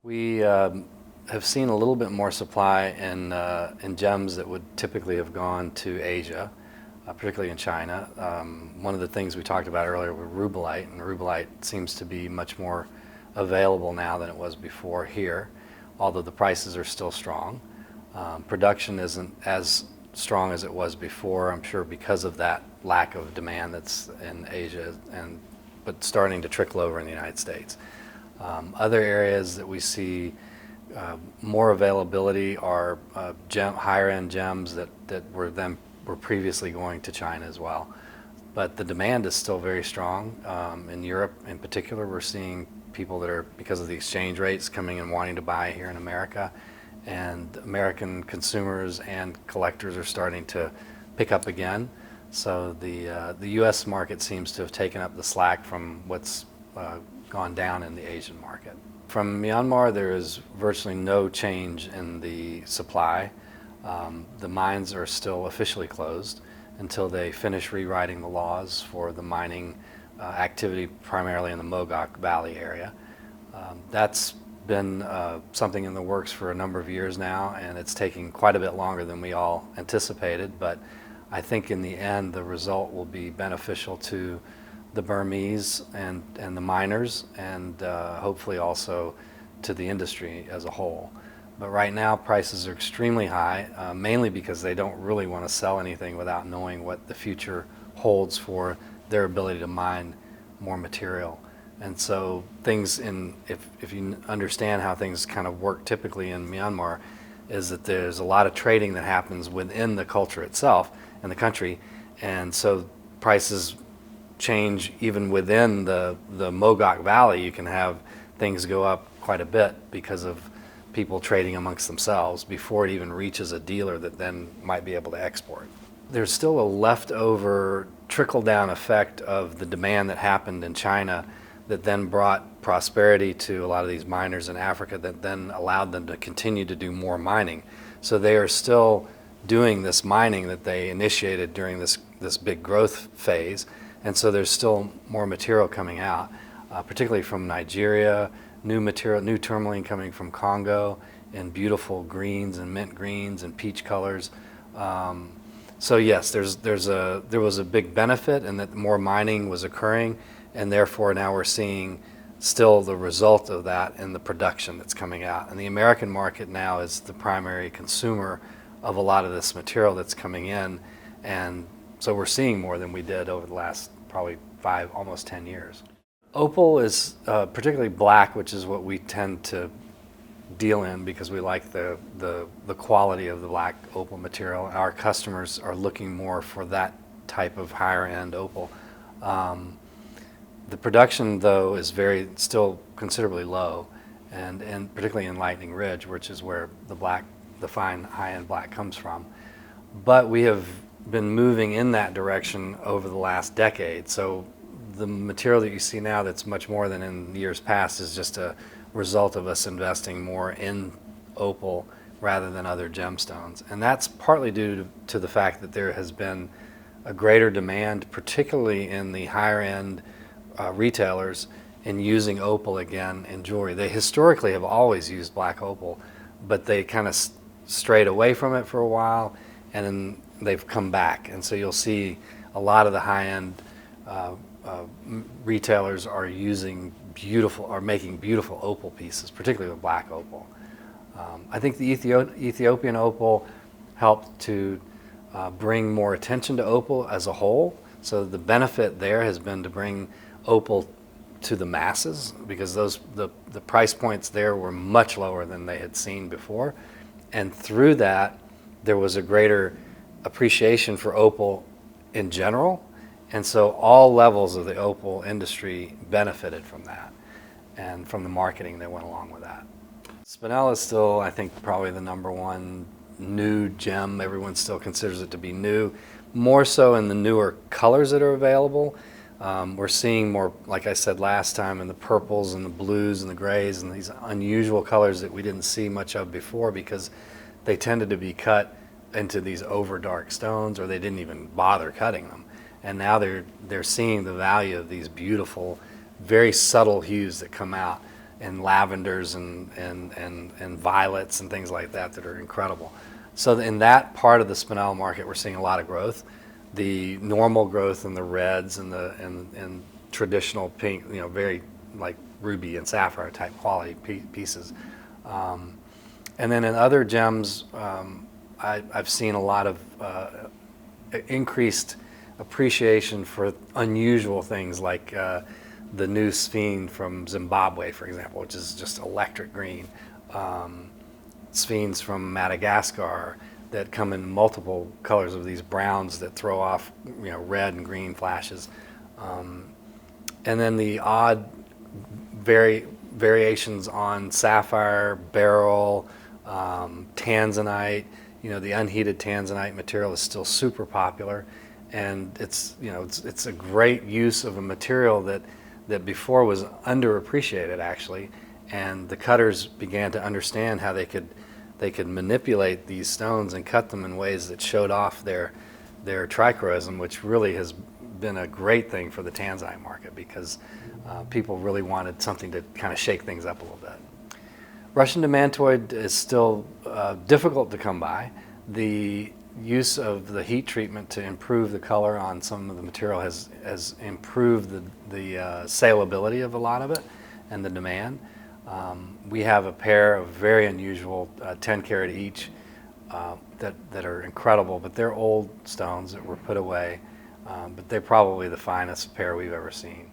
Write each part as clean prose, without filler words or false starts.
We have seen a little bit more supply in gems that would typically have gone to Asia, particularly in China. One of the things we talked about earlier was rubellite, and rubellite seems to be much more available now than it was before here, although the prices are still strong. Production isn't as strong as it was before, I'm sure because of that lack of demand that's in Asia, but starting to trickle over in the United States. Other areas that we see more availability are higher-end gems that were previously going to China as well. But the demand is still very strong. In Europe in particular, we're seeing people that are, because of the exchange rates, coming and wanting to buy here in America. And American consumers and collectors are starting to pick up again. So the U.S. market seems to have taken up the slack from what's gone down in the Asian market. From Myanmar, there is virtually no change in the supply. The mines are still officially closed until they finish rewriting the laws for the mining activity, primarily in the Mogok Valley area. That's been something in the works for a number of years now, and it's taking quite a bit longer than we all anticipated, but I think in the end the result will be beneficial to the Burmese and the miners, and hopefully also to the industry as a whole. But right now prices are extremely high, mainly because they don't really want to sell anything without knowing what the future holds for their ability to mine more material. And so things if you understand how things kind of work typically in Myanmar, is that there's a lot of trading that happens within the culture itself and the country, and so prices change even within the Mogok Valley. You can have things go up quite a bit because of people trading amongst themselves before it even reaches a dealer that then might be able to export. There's still a leftover trickle-down effect of the demand that happened in China that then brought prosperity to a lot of these miners in Africa that then allowed them to continue to do more mining. So they are still doing this mining that they initiated during this big growth phase, and so there's still more material coming out, particularly from Nigeria, new tourmaline coming from Congo in beautiful greens and mint greens and peach colors. So yes, there was a big benefit in that more mining was occurring, and therefore now we're seeing still the result of that in the production that's coming out. And the American market now is the primary consumer of a lot of this material that's coming in, and so we're seeing more than we did over the last probably almost 10 years. Opal is particularly black, which is what we tend to deal in because we like the quality of the black opal material. Our customers are looking more for that type of higher end opal. The production, though, is still considerably low, and particularly in Lightning Ridge, which is where the fine high-end black comes from. But we have been moving in that direction over the last decade. So the material that you see now that's much more than in years past is just a result of us investing more in opal rather than other gemstones. And that's partly due to the fact that there has been a greater demand, particularly in the higher end retailers, in using opal again in jewelry. They historically have always used black opal, but they kind of strayed away from it for a while, and then they've come back. And so you'll see a lot of the high-end retailers are making beautiful opal pieces, particularly with black opal. I think the Ethiopian opal helped to bring more attention to opal as a whole. So the benefit there has been to bring opal to the masses, because the price points there were much lower than they had seen before. And through that, there was a greater appreciation for opal in general. And so all levels of the opal industry benefited from that and from the marketing that went along with that. Spinel is still, I think, probably the #1 new gem. Everyone still considers it to be new, more so in the newer colors that are available. We're seeing more, like I said last time, in the purples and the blues and the grays and these unusual colors that we didn't see much of before, because they tended to be cut into these over dark stones, or they didn't even bother cutting them. and now they're seeing the value of these beautiful, very subtle hues that come out, and lavenders and violets and things like that are incredible. So in that part of the spinel market, we're seeing a lot of growth. The normal growth in the reds and and traditional pink, very like ruby and sapphire type quality pieces. And then in other gems, I've seen a lot of increased appreciation for unusual things like the new sphene from Zimbabwe, for example, which is just electric green. Sphenes from Madagascar that come in multiple colors of these browns that throw off red and green flashes. And then the odd variations on sapphire, beryl, tanzanite. The unheated tanzanite material is still super popular, and it's a great use of a material that before was underappreciated actually, and the cutters began to understand how they could manipulate these stones and cut them in ways that showed off their trichroism, which really has been a great thing for the tanzanite market because people really wanted something to kind of shake things up a little bit. Russian demantoid is still difficult to come by. The use of the heat treatment to improve the color on some of the material has improved the saleability of a lot of it and the demand. We have a pair of very unusual 10 karat each that are incredible, but they're old stones that were put away, but they're probably the finest pair we've ever seen.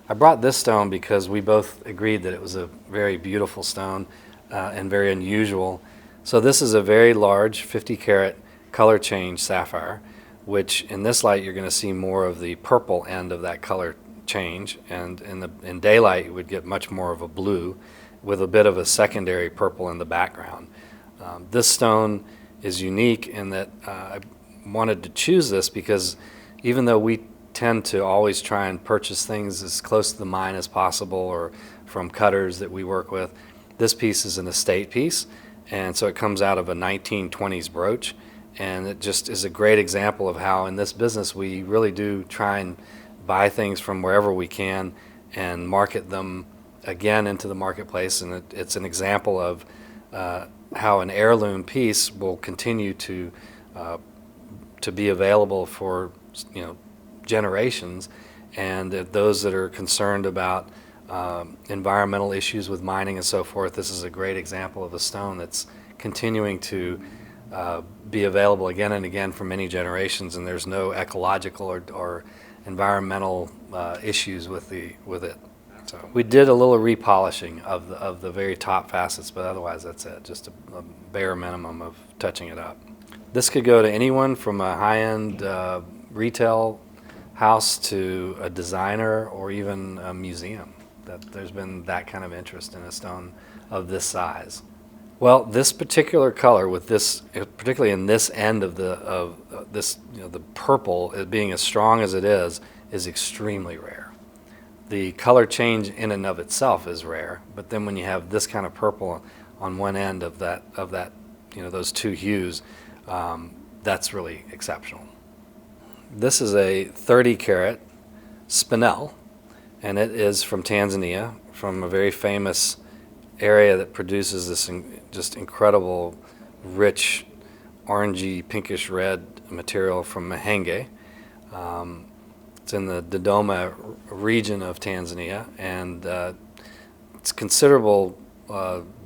I brought this stone because we both agreed that it was a very beautiful stone and very unusual. So this is a very large 50 karat color change sapphire, which in this light you're going to see more of the purple end of that color change, and in daylight you would get much more of a blue with a bit of a secondary purple in the background. This stone is unique in that I wanted to choose this because even though we tend to always try and purchase things as close to the mine as possible or from cutters that we work with, this piece is an estate piece, and so it comes out of a 1920s brooch, and it just is a great example of how in this business we really do try and buy things from wherever we can and market them again into the marketplace, and it's an example of how an heirloom piece will continue to be available for generations, and those that are concerned about environmental issues with mining and so forth, this is a great example of a stone that's continuing to be available again and again for many generations, and there's no ecological or environmental issues with it. So we did a little repolishing of the very top facets, but otherwise that's it, just a bare minimum of touching it up. This could go to anyone from a high-end retail house to a designer or even a museum. There's been that kind of interest in a stone of this size. Well, this particular color with this, particularly in this end of this, the purple, it being as strong as it is extremely rare. The color change in and of itself is rare, but then when you have this kind of purple on one end of that, those two hues, that's really exceptional. This is a 30 karat spinel, and it is from Tanzania, from a very famous area that produces this just incredible, rich, orangey, pinkish red material from Mahenge. It's in the Dodoma region of Tanzania, and it's considerable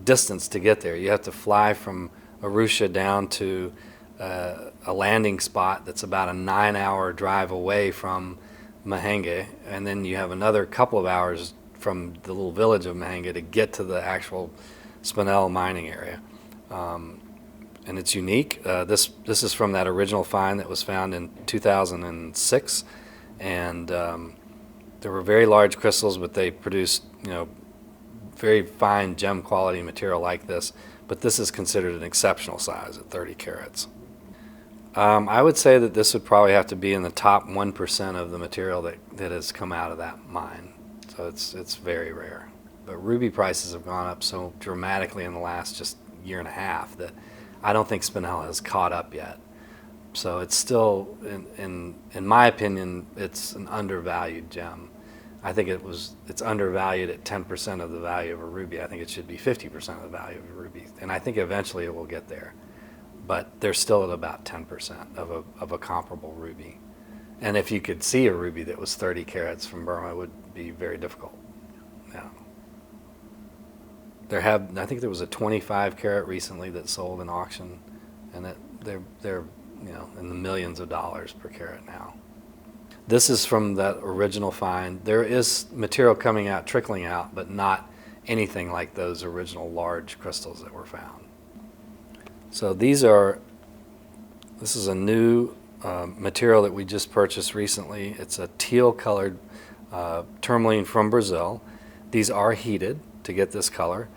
distance to get there. You have to fly from Arusha down to a landing spot that's about a 9-hour drive away from Mahenge, and then you have another couple of hours from the little village of Mahenge to get to the actual spinel mining area. And it's unique. This is from that original find that was found in 2006, and there were very large crystals, but they produced very fine gem quality material like this. But this is considered an exceptional size at 30 carats. I would say that this would probably have to be in the top 1% of the material that has come out of that mine. So it's very rare. But ruby prices have gone up so dramatically in the last just year and a half that I don't think spinel has caught up yet. So it's still, in my opinion, it's an undervalued gem. I think it's undervalued at 10% of the value of a ruby. I think it should be 50% of the value of a ruby. And I think eventually it will get there. But they're still at about 10% of a comparable ruby. And if you could see a ruby that was 30 carats from Burma, it would be very difficult. Yeah. I think there was a 25 carat recently that sold in auction, and they're in the millions of dollars per carat now. This is from that original find. There is material coming out, trickling out, but not anything like those original large crystals that were found. So this is a new material that we just purchased recently. It's a teal colored tourmaline from Brazil. These are heated to get this color.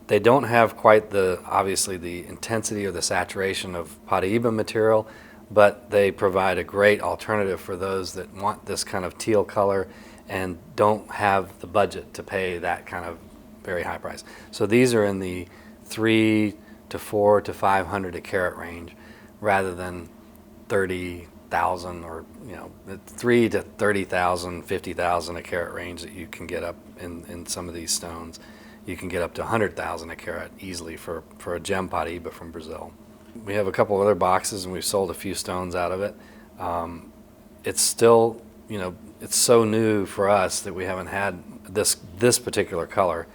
They don't have quite obviously the intensity or the saturation of Paraíba material, but they provide a great alternative for those that want this kind of teal color and don't have the budget to pay that kind of very high price. So these are in the 3 to 4 to 500 a carat range, rather than 30,000 or 3 to 30,000, 50,000 a carat range that you can get up in some of these stones. You can get up to 100,000 a carat easily for a gem Paraíba from Brazil. We have a couple other boxes, and we've sold a few stones out of it. It's still, it's so new for us that we haven't had this particular color.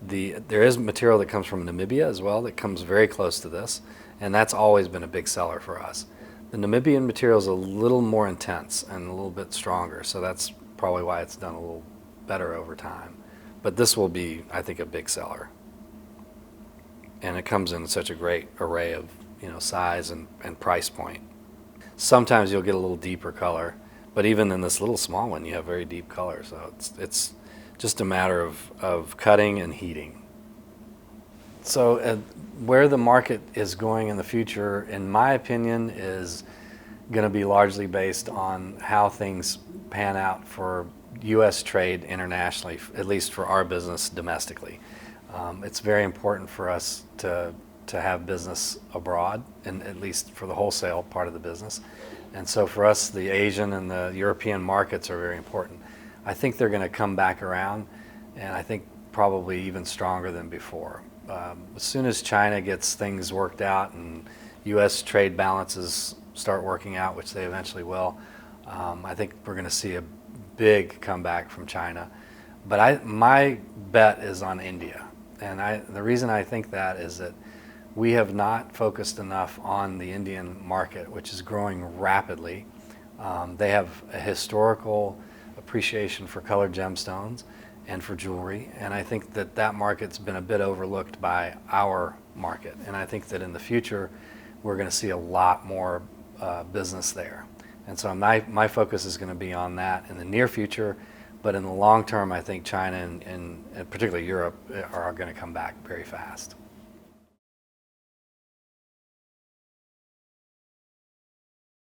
There is material that comes from Namibia as well that comes very close to this, and that's always been a big seller for us. The Namibian material is a little more intense and a little bit stronger, so that's probably why it's done a little better over time. But this will be, I think, a big seller. And it comes in such a great array of size and price point. Sometimes you'll get a little deeper color, but even in this little small one, you have very deep color. So it's just a matter of cutting and heating. So where the market is going in the future, in my opinion, is going to be largely based on how things pan out for U.S. trade internationally, at least for our business domestically. It's very important for us to have business abroad, and at least for the wholesale part of the business. And so for us, the Asian and the European markets are very important. I think they're going to come back around, and I think probably even stronger than before. As soon as China gets things worked out and U.S. trade balances start working out, which they eventually will, I think we're going to see a big comeback from China. But my bet is on India. And the reason I think that is that we have not focused enough on the Indian market, which is growing rapidly. They have a historical appreciation for colored gemstones and for jewelry, and I think that market's been a bit overlooked by our market. And I think that in the future, we're going to see a lot more business there. And so my focus is going to be on that in the near future, but in the long term, I think China and particularly Europe are going to come back very fast.